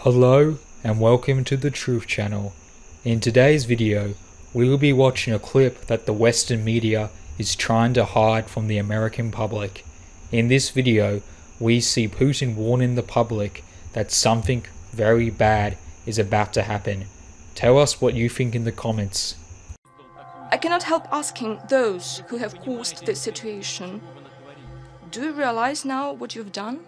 Hello and welcome to the Truth Channel. In today's video, we will be watching a clip that the Western media is trying to hide from the American public. In this video, we see Putin warning the public that something very bad is about to happen. Tell us what you think in the comments. I cannot help asking those who have caused this situation, do you realize now what you've done?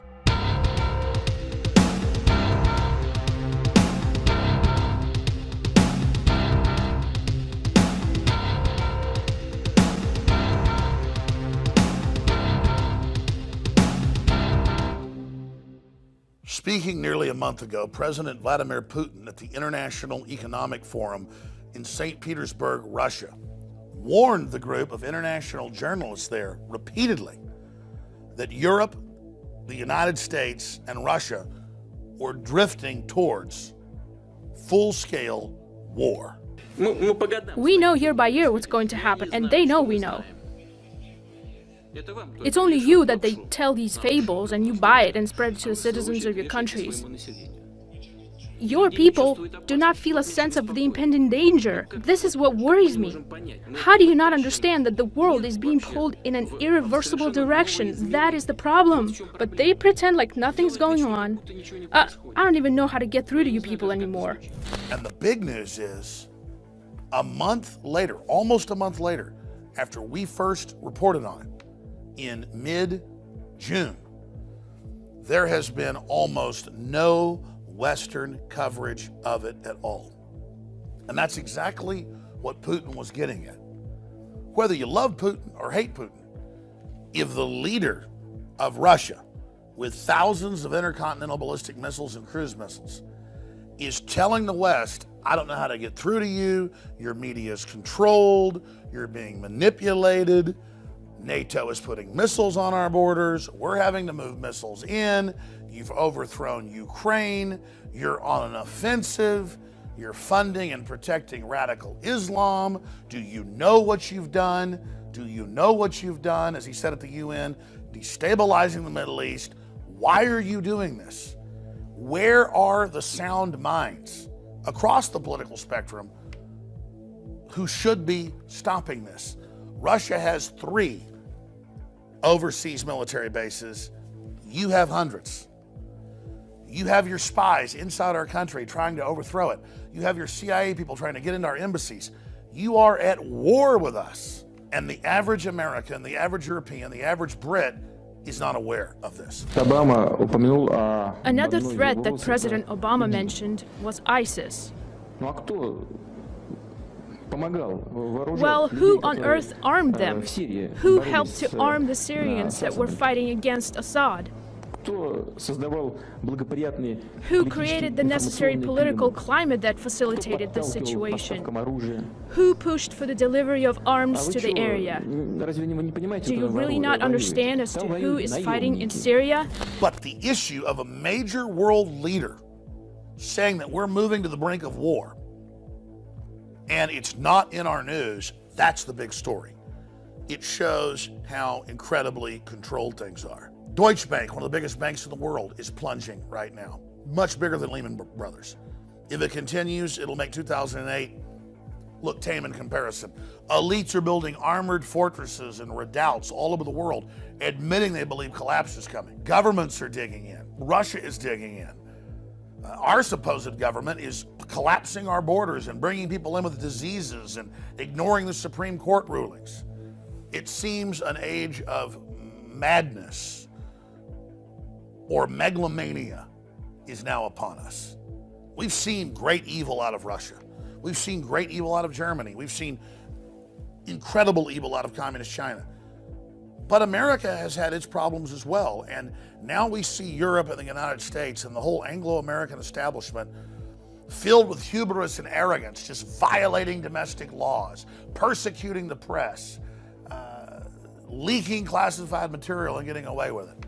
Speaking nearly a month ago, President Vladimir Putin at the International Economic Forum in St. Petersburg, Russia, warned the group of international journalists there repeatedly that Europe, the United States, and Russia were drifting towards full-scale war. We know year by year what's going to happen, and they know we know. It's only you that they tell these fables and you buy it and spread it to the citizens of your countries. Your people do not feel a sense of the impending danger. This is what worries me. How do you not understand that the world is being pulled in an irreversible direction? That is the problem. But they pretend like nothing's going on. I don't even know how to get through to you people anymore. And the big news is, a month later, almost a month later, after we first reported on it, in mid-June, there has been almost no Western coverage of it at all. And that's exactly what Putin was getting at. Whether you love Putin or hate Putin, if the leader of Russia, with thousands of intercontinental ballistic missiles and cruise missiles, is telling the West, I don't know how to get through to you, your media is controlled, you're being manipulated, NATO is putting missiles on our borders, we're having to move missiles in, you've overthrown Ukraine, you're on an offensive, you're funding and protecting radical Islam, do you know what you've done? Do you know what you've done, as he said at the UN, destabilizing the Middle East? Why are you doing this? Where are the sound minds across the political spectrum who should be stopping this? Russia has 3 overseas military bases. You have hundreds. You have your spies inside our country trying to overthrow it. You have your CIA people trying to get into our embassies. You are at war with us. And the average American, the average European, the average Brit is not aware of this. Another threat that President Obama mentioned was ISIS. Well, who on earth armed them? Who helped to arm the Syrians that were fighting against Assad? Who created the necessary political climate that facilitated this situation? Who pushed for the delivery of arms to the area? Do you really not understand as to who is fighting in Syria? But the issue of a major world leader saying that we're moving to the brink of war, and it's not in our news, that's the big story. It shows how incredibly controlled things are. Deutsche Bank, one of the biggest banks in the world, is plunging right now. Much bigger than Lehman Brothers. If it continues, it'll make 2008 look tame in comparison. Elites are building armored fortresses and redoubts all over the world, admitting they believe collapse is coming. Governments are digging in. Russia is digging in. Our supposed government is collapsing our borders and bringing people in with diseases and ignoring the Supreme Court rulings. It seems an age of madness or megalomania is now upon us. We've seen great evil out of Russia. We've seen great evil out of Germany. We've seen incredible evil out of communist China. But America has had its problems as well. And now we see Europe and the United States and the whole Anglo-American establishment filled with hubris and arrogance, just violating domestic laws, persecuting the press, leaking classified material and getting away with it.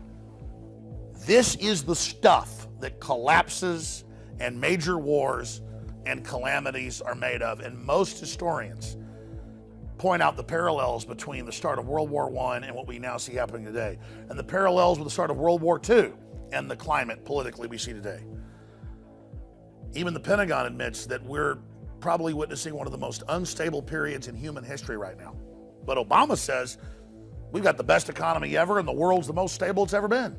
This is the stuff that collapses and major wars and calamities are made of. And most historians point out the parallels between the start of World War I and what we now see happening today, and the parallels with the start of World War II and the climate politically we see today. Even the Pentagon admits that we're probably witnessing one of the most unstable periods in human history right now. But Obama says we've got the best economy ever and the world's the most stable it's ever been,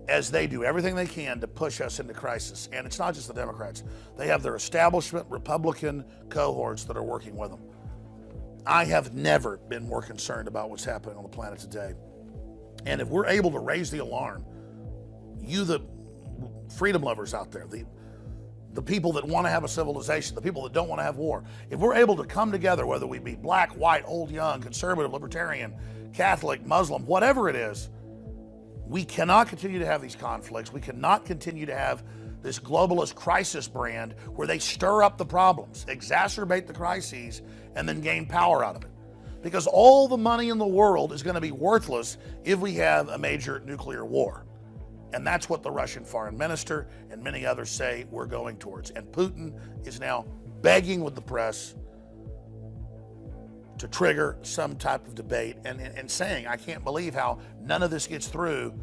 as they do everything they can to push us into crisis. And it's not just the Democrats. They have their establishment Republican cohorts that are working with them. I have never been more concerned about what's happening on the planet today. And if we're able to raise the alarm, you, the freedom lovers out there, the people that want to have a civilization, the people that don't want to have war, if we're able to come together, whether we be black, white, old, young, conservative, libertarian, Catholic, Muslim, whatever it is, we cannot continue to have these conflicts. We cannot continue to have this globalist crisis brand where they stir up the problems, exacerbate the crises, and then gain power out of it. Because all the money in the world is going to be worthless if we have a major nuclear war. And that's what the Russian foreign minister and many others say we're going towards. And Putin is now begging with the press to trigger some type of debate and saying, I can't believe how none of this gets through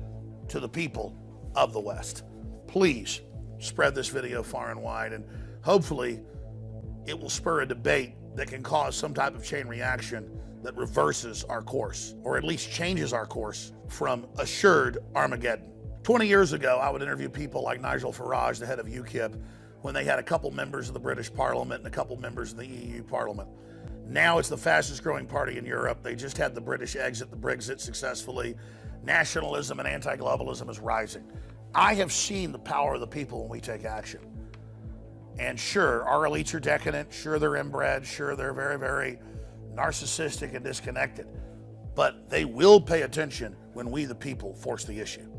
to the people of the West. Please spread this video far and wide, and hopefully it will spur a debate that can cause some type of chain reaction that reverses our course, or at least changes our course from assured Armageddon. 20 years ago, I would interview people like Nigel Farage, the head of UKIP, when they had a couple members of the British Parliament and a couple members of the EU Parliament. Now it's the fastest growing party in Europe. They just had the British exit the Brexit successfully. Nationalism and anti-globalism is rising. I have seen the power of the people when we take action. And sure, our elites are decadent. Sure, they're inbred. Sure, they're very, very narcissistic and disconnected. But they will pay attention when we, the people, force the issue.